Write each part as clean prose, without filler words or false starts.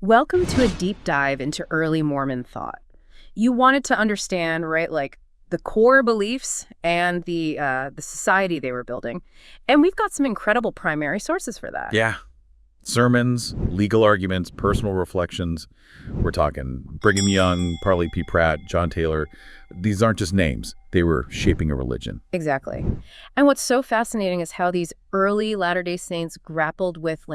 Welcome to a deep dive into early Mormon thought. You wanted to understand, right, like the core beliefs and the society they were building, and we've got some incredible primary sources for that. Yeah. Sermons, legal arguments, personal reflections. We're talking Brigham Young, Parley P. Pratt, John Taylor. These aren't just names. They were shaping a religion. Exactly. And what's so fascinating is how these early Latter-day Saints grappled with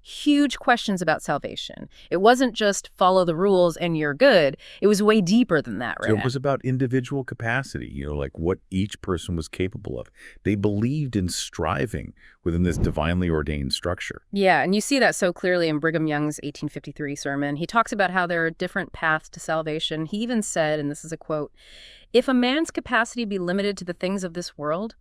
huge questions about salvation. It wasn't just follow the rules and you're good. It was way deeper than that, right? So it was about individual capacity, like what each person was capable of. They believed in striving within this divinely ordained structure. Yeah, and you see that so clearly in Brigham Young's 1853 sermon. He talks about how there are different paths to salvation. He even said, and this is a quote, "If a man's capacity be limited to the things of this world,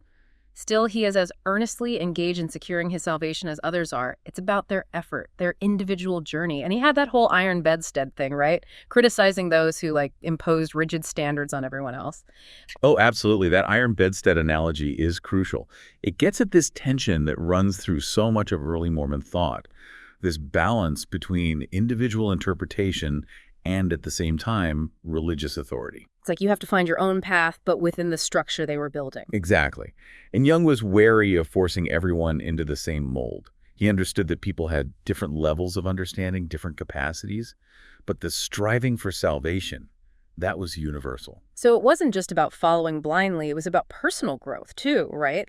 still he is as earnestly engaged in securing his salvation as others are. It's about their effort, their individual journey." And he had that whole iron bedstead thing, right? Criticizing those who imposed rigid standards on everyone else. Oh, absolutely. That iron bedstead analogy is crucial. It gets at this tension that runs through so much of early Mormon thought, this balance between individual interpretation and, at the same time, religious authority. It's like you have to find your own path, but within the structure they were building. Exactly. And Young was wary of forcing everyone into the same mold. He understood that people had different levels of understanding, different capacities, but the striving for salvation, that was universal. So it wasn't just about following blindly, it was about personal growth too, right?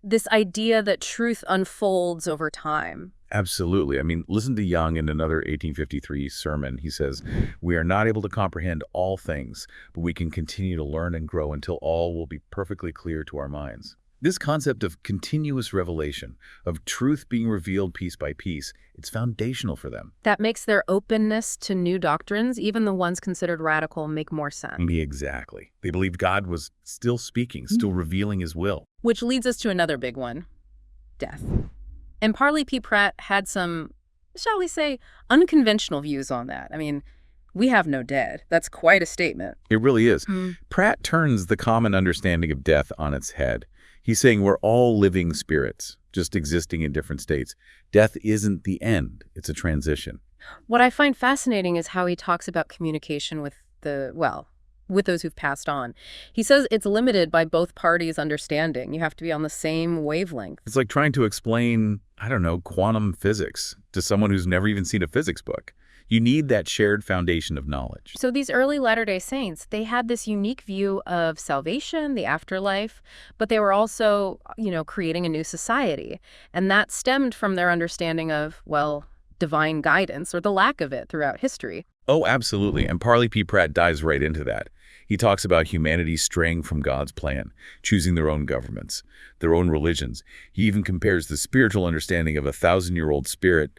This idea that truth unfolds over time. Absolutely. I mean, listen to Young in another 1853 sermon. He says, "We are not able to comprehend all things, but we can continue to learn and grow until all will be perfectly clear to our minds." This concept of continuous revelation, of truth being revealed piece by piece, it's foundational for them. That makes their openness to new doctrines, even the ones considered radical, make more sense. Exactly. They believed God was still speaking, still revealing his will. Which leads us to another big one, death. And Parley P. Pratt had some, shall we say, unconventional views on that. I mean, we have no dead. That's quite a statement. It really is. Pratt turns the common understanding of death on its head. He's saying we're all living spirits, just existing in different states. Death isn't the end. It's a transition. What I find fascinating is how he talks about communication with with those who've passed on. He says it's limited by both parties' understanding. You have to be on the same wavelength. It's like trying to explain, quantum physics to someone who's never even seen a physics book. You need that shared foundation of knowledge. So these early Latter-day Saints, they had this unique view of salvation, the afterlife, but they were also, creating a new society. And that stemmed from their understanding of, divine guidance or the lack of it throughout history. Oh, absolutely. And Parley P. Pratt dives right into that. He talks about humanity straying from God's plan, choosing their own governments, their own religions. He even compares the spiritual understanding of a 1,000-year-old spirit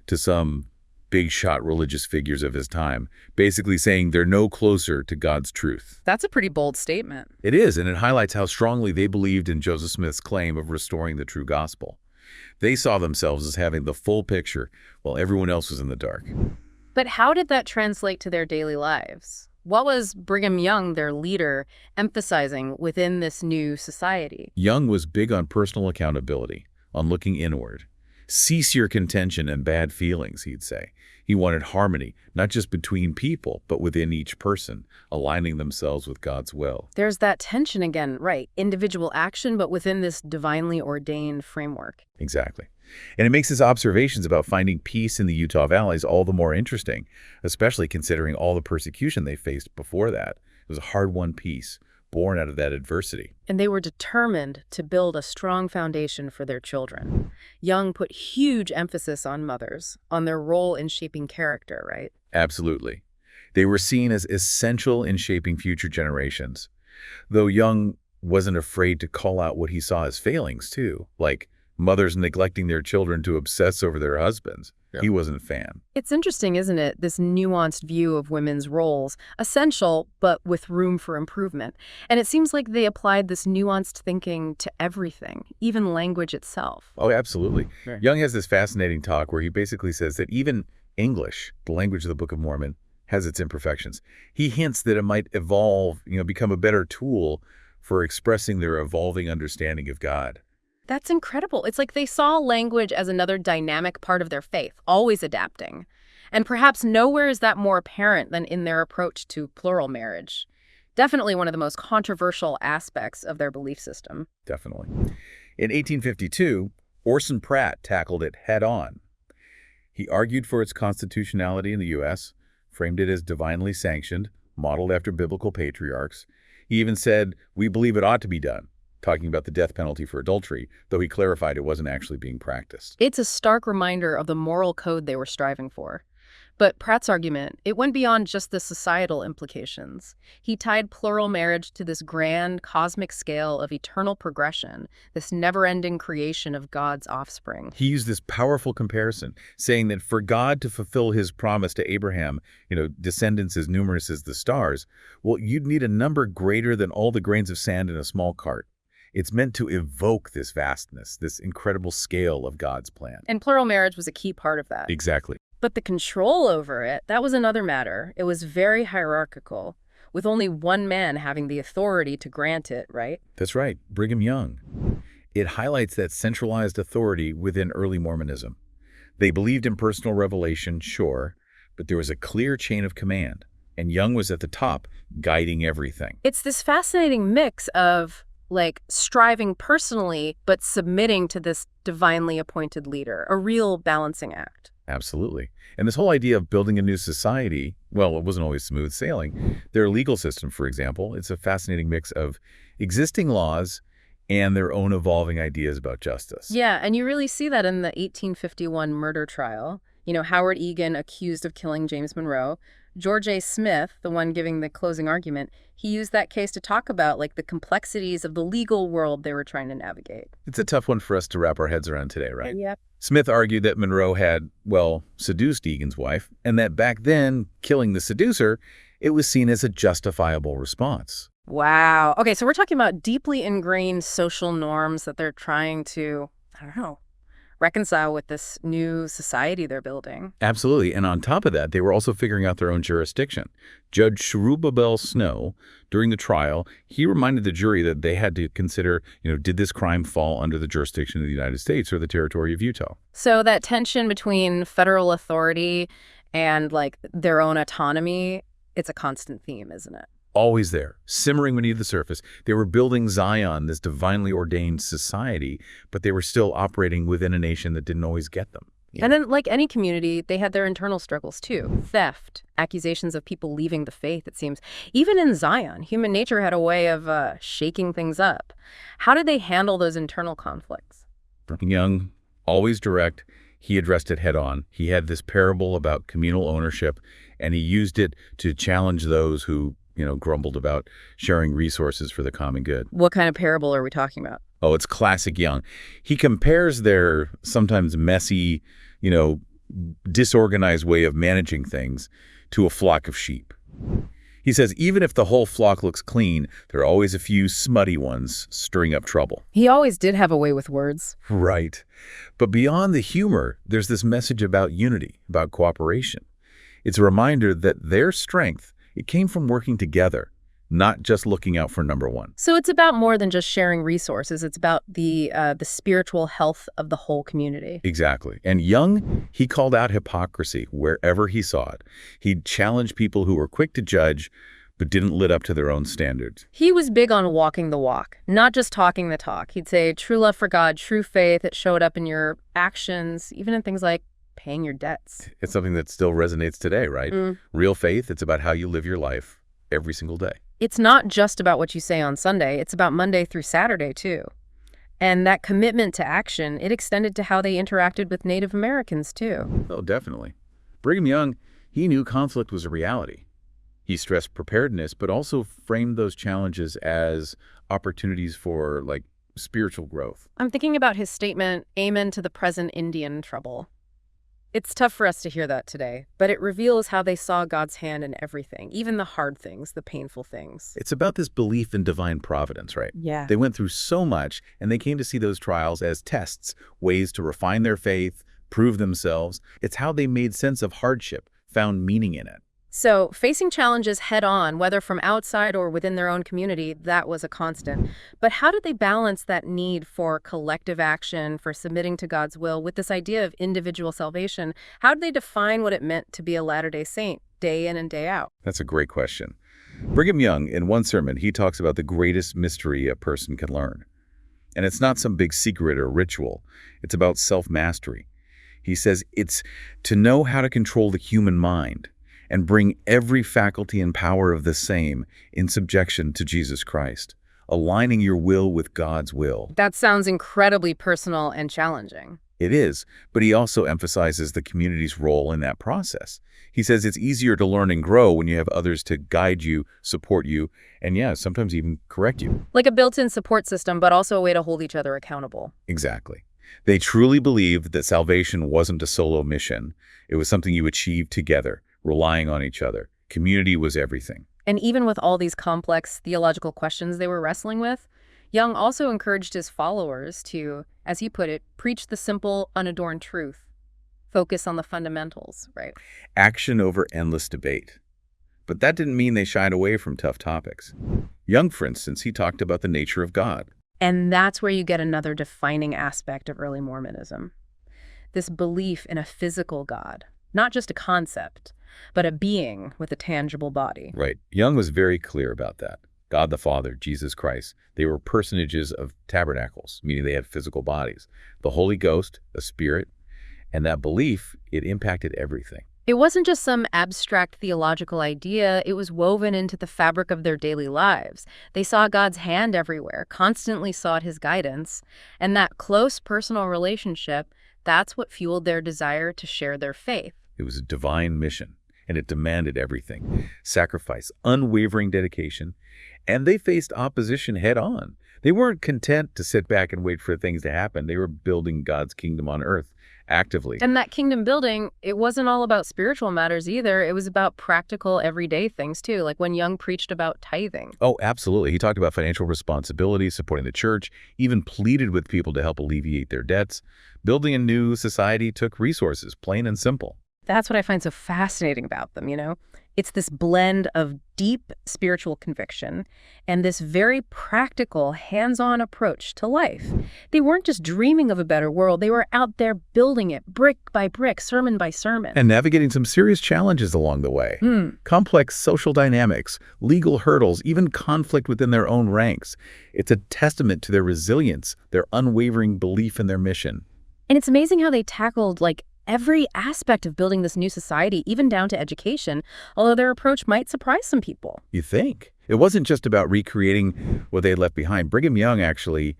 to some big-shot religious figures of his time, basically saying they're no closer to God's truth. That's a pretty bold statement. It is, and it highlights how strongly they believed in Joseph Smith's claim of restoring the true gospel. They saw themselves as having the full picture while everyone else was in the dark. But how did that translate to their daily lives? What was Brigham Young, their leader, emphasizing within this new society? Young was big on personal accountability, on looking inward. Cease your contention and bad feelings, he'd say. He wanted harmony, not just between people, but within each person, aligning themselves with God's will. There's that tension again, right? Individual action, but within this divinely ordained framework. Exactly. And it makes his observations about finding peace in the Utah valleys all the more interesting, especially considering all the persecution they faced before that. It was a hard-won peace, born out of that adversity. And they were determined to build a strong foundation for their children. Young put huge emphasis on mothers, on their role in shaping character, right? Absolutely. They were seen as essential in shaping future generations. Though Young wasn't afraid to call out what he saw as failings, too, like mothers neglecting their children to obsess over their husbands. Yeah. He wasn't a fan. It's interesting, isn't it? This nuanced view of women's roles, essential, but with room for improvement. And it seems like they applied this nuanced thinking to everything, even language itself. Oh, absolutely. Sure. Young has this fascinating talk where he basically says that even English, the language of the Book of Mormon, has its imperfections. He hints that it might evolve, become a better tool for expressing their evolving understanding of God. That's incredible. It's like they saw language as another dynamic part of their faith, always adapting. And perhaps nowhere is that more apparent than in their approach to plural marriage. Definitely one of the most controversial aspects of their belief system. Definitely. In 1852, Orson Pratt tackled it head-on. He argued for its constitutionality in the U.S., framed it as divinely sanctioned, modeled after biblical patriarchs. He even said, "We believe it ought to be done," talking about the death penalty for adultery, though he clarified it wasn't actually being practiced. It's a stark reminder of the moral code they were striving for. But Pratt's argument, it went beyond just the societal implications. He tied plural marriage to this grand cosmic scale of eternal progression, this never-ending creation of God's offspring. He used this powerful comparison, saying that for God to fulfill his promise to Abraham, descendants as numerous as the stars, well, you'd need a number greater than all the grains of sand in a small cart. It's meant to evoke this vastness, this incredible scale of God's plan. And plural marriage was a key part of that. Exactly. But the control over it, that was another matter. It was very hierarchical, with only one man having the authority to grant it, right? That's right, Brigham Young. It highlights that centralized authority within early Mormonism. They believed in personal revelation, sure, but there was a clear chain of command, and Young was at the top, guiding everything. It's this fascinating mix of, striving personally, but submitting to this divinely appointed leader, a real balancing act. Absolutely. And this whole idea of building a new society, well, it wasn't always smooth sailing. Their legal system, for example, it's a fascinating mix of existing laws and their own evolving ideas about justice. Yeah, and you really see that in the 1851 murder trial. Howard Egan accused of killing James Monroe. George A. Smith, the one giving the closing argument, he used that case to talk about the complexities of the legal world they were trying to navigate. It's a tough one for us to wrap our heads around today, right? Yep. Smith argued that Monroe had, seduced Egan's wife, and that back then, killing the seducer, it was seen as a justifiable response. Wow. Okay, so we're talking about deeply ingrained social norms that they're trying to, reconcile with this new society they're building. Absolutely. And on top of that, they were also figuring out their own jurisdiction. Judge Cherubabel Snow, during the trial, he reminded the jury that they had to consider, did this crime fall under the jurisdiction of the United States or the territory of Utah? So that tension between federal authority and their own autonomy, it's a constant theme, isn't it? Always there, simmering beneath the surface. They were building Zion, this divinely ordained society, but they were still operating within a nation that didn't always get them. And then, like any community, they had their internal struggles too. Theft, accusations of people leaving the faith, it seems. Even in Zion, human nature had a way of shaking things up. How did they handle those internal conflicts? Young, always direct, he addressed it head on. He had this parable about communal ownership, and he used it to challenge those who grumbled about sharing resources for the common good. What kind of parable are we talking about? Oh, it's classic Young. He compares their sometimes messy, disorganized way of managing things to a flock of sheep. He says even if the whole flock looks clean, there are always a few smutty ones stirring up trouble. He always did have a way with words. Right. But beyond the humor, there's this message about unity, about cooperation. It's a reminder that their strength, it came from working together, not just looking out for number one. So it's about more than just sharing resources. It's about the spiritual health of the whole community. Exactly. And Young, he called out hypocrisy wherever he saw it. He'd challenge people who were quick to judge, but didn't live up to their own standards. He was big on walking the walk, not just talking the talk. He'd say true love for God, true faith, it showed up in your actions, even in things like paying your debts. It's something that still resonates today, right? Real faith, it's about how you live your life every single day. It's not just about what you say on Sunday. It's about Monday through Saturday, too. And that commitment to action, it extended to how they interacted with Native Americans, too. Oh, definitely. Brigham Young, he knew conflict was a reality. He stressed preparedness, but also framed those challenges as opportunities for, spiritual growth. I'm thinking about his statement, "Amen to the present Indian trouble." It's tough for us to hear that today, but it reveals how they saw God's hand in everything, even the hard things, the painful things. It's about this belief in divine providence, right? Yeah. They went through so much, and they came to see those trials as tests, ways to refine their faith, prove themselves. It's how they made sense of hardship, found meaning in it. So facing challenges head on, whether from outside or within their own community, that was a constant. But how did they balance that need for collective action, for submitting to God's will, with this idea of individual salvation? How did they define what it meant to be a Latter-day Saint, day in and day out? That's a great question. Brigham Young, in one sermon, he talks about the greatest mystery a person can learn. And it's not some big secret or ritual. It's about self-mastery. He says it's to know how to control the human mind and bring every faculty and power of the same in subjection to Jesus Christ, aligning your will with God's will. That sounds incredibly personal and challenging. It is, but he also emphasizes the community's role in that process. He says it's easier to learn and grow when you have others to guide you, support you, and yeah, sometimes even correct you. Like a built-in support system, but also a way to hold each other accountable. Exactly. They truly believed that salvation wasn't a solo mission. It was something you achieved together, relying on each other. Community was everything. And even with all these complex theological questions they were wrestling with, Young also encouraged his followers to, as he put it, preach the simple, unadorned truth. Focus on the fundamentals, right? Action over endless debate. But that didn't mean they shied away from tough topics. Young, for instance, he talked about the nature of God. And that's where you get another defining aspect of early Mormonism. This belief in a physical God, not just a concept, but a being with a tangible body. Right. Young was very clear about that. God the Father, Jesus Christ, they were personages of tabernacles, meaning they had physical bodies. The Holy Ghost, a spirit, and that belief, it impacted everything. It wasn't just some abstract theological idea, it was woven into the fabric of their daily lives. They saw God's hand everywhere, constantly sought his guidance, and that close personal relationship, that's what fueled their desire to share their faith. It was a divine mission, and it demanded everything. Sacrifice, unwavering dedication, and they faced opposition head on. They weren't content to sit back and wait for things to happen. They were building God's kingdom on earth actively. And that kingdom building, it wasn't all about spiritual matters either. It was about practical, everyday things too, like when Young preached about tithing. Oh, absolutely. He talked about financial responsibility, supporting the church, even pleaded with people to help alleviate their debts. Building a new society took resources, plain and simple. That's what I find so fascinating about them, you know? It's this blend of deep spiritual conviction and this very practical, hands-on approach to life. They weren't just dreaming of a better world. They were out there building it brick by brick, sermon by sermon. And navigating some serious challenges along the way. Complex social dynamics, legal hurdles, even conflict within their own ranks. It's a testament to their resilience, their unwavering belief in their mission. And it's amazing how they tackled, like, every aspect of building this new society, even down to education, although their approach might surprise some people. You think? It wasn't just about recreating what they left behind. Brigham Young actually,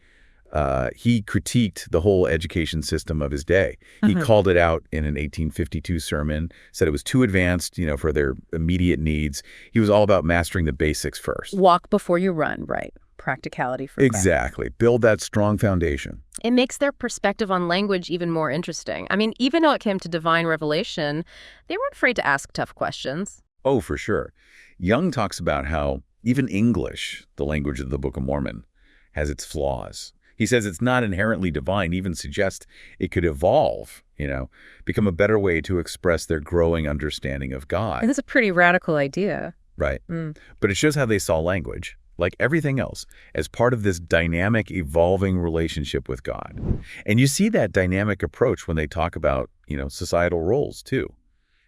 he critiqued the whole education system of his day. He called it out in an 1852 sermon, said it was too advanced, for their immediate needs. He was all about mastering the basics first. Walk before you run, right? Practicality for Exactly. Build that strong foundation. It makes their perspective on language even more interesting. I mean, even though it came to divine revelation, they weren't afraid to ask tough questions. Oh, for sure. Young talks about how even English, the language of the Book of Mormon, has its flaws. He says it's not inherently divine, even suggests it could evolve, become a better way to express their growing understanding of God. And that's a pretty radical idea. Right. But it shows how they saw language, like everything else, as part of this dynamic, evolving relationship with God. And you see that dynamic approach when they talk about, societal roles, too,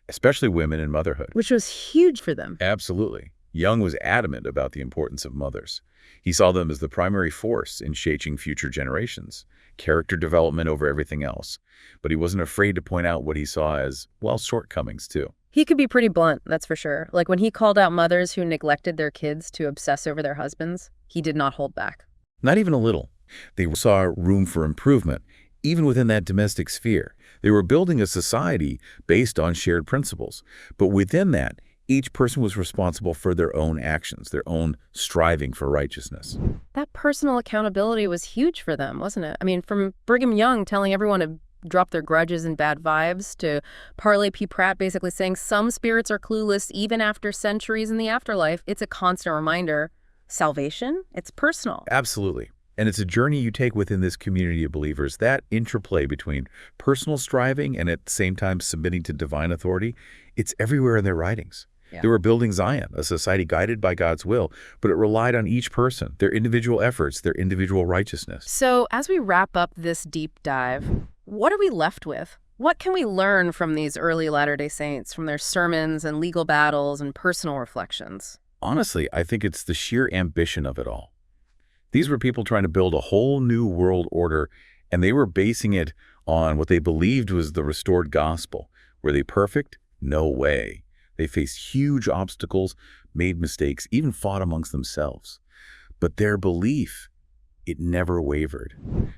especially women and motherhood. Which was huge for them. Absolutely. Young was adamant about the importance of mothers. He saw them as the primary force in shaping future generations, character development over everything else. But he wasn't afraid to point out what he saw as, shortcomings, too. He could be pretty blunt, that's for sure. Like when he called out mothers who neglected their kids to obsess over their husbands, he did not hold back. Not even a little. They saw room for improvement, even within that domestic sphere. They were building a society based on shared principles. But within that, each person was responsible for their own actions, their own striving for righteousness. That personal accountability was huge for them, wasn't it? I mean, from Brigham Young telling everyone to drop their grudges and bad vibes to Parley P. Pratt basically saying some spirits are clueless even after centuries in the afterlife. It's a constant reminder. Salvation, it's personal. Absolutely. And it's a journey you take within this community of believers. That interplay between personal striving and at the same time submitting to divine authority, it's everywhere in their writings. Yeah. They were building Zion, a society guided by God's will, but it relied on each person, their individual efforts, their individual righteousness. So as we wrap up this deep dive, what are we left with? What can we learn from these early Latter-day Saints, from their sermons and legal battles and personal reflections? Honestly, I think it's the sheer ambition of it all. These were people trying to build a whole new world order, and they were basing it on what they believed was the restored gospel. Were they perfect? No way. They faced huge obstacles, made mistakes, even fought amongst themselves. But their belief, it never wavered.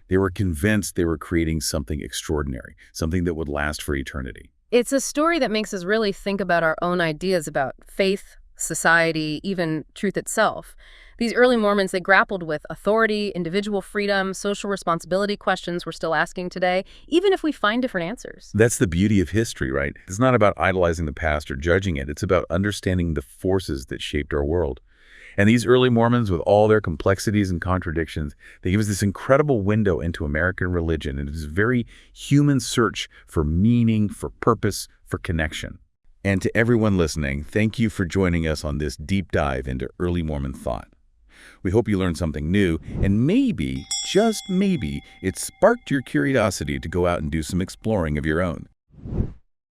They were convinced they were creating something extraordinary, something that would last for eternity. It's a story that makes us really think about our own ideas about faith, society, even truth itself. These early Mormons, they grappled with authority, individual freedom, social responsibility questions we're still asking today, even if we find different answers. That's the beauty of history, right? It's not about idolizing the past or judging it. It's about understanding the forces that shaped our world. And these early Mormons, with all their complexities and contradictions, they give us this incredible window into American religion and this very human search for meaning, for purpose, for connection. And to everyone listening, thank you for joining us on this deep dive into early Mormon thought. We hope you learned something new, and maybe, just maybe, it sparked your curiosity to go out and do some exploring of your own.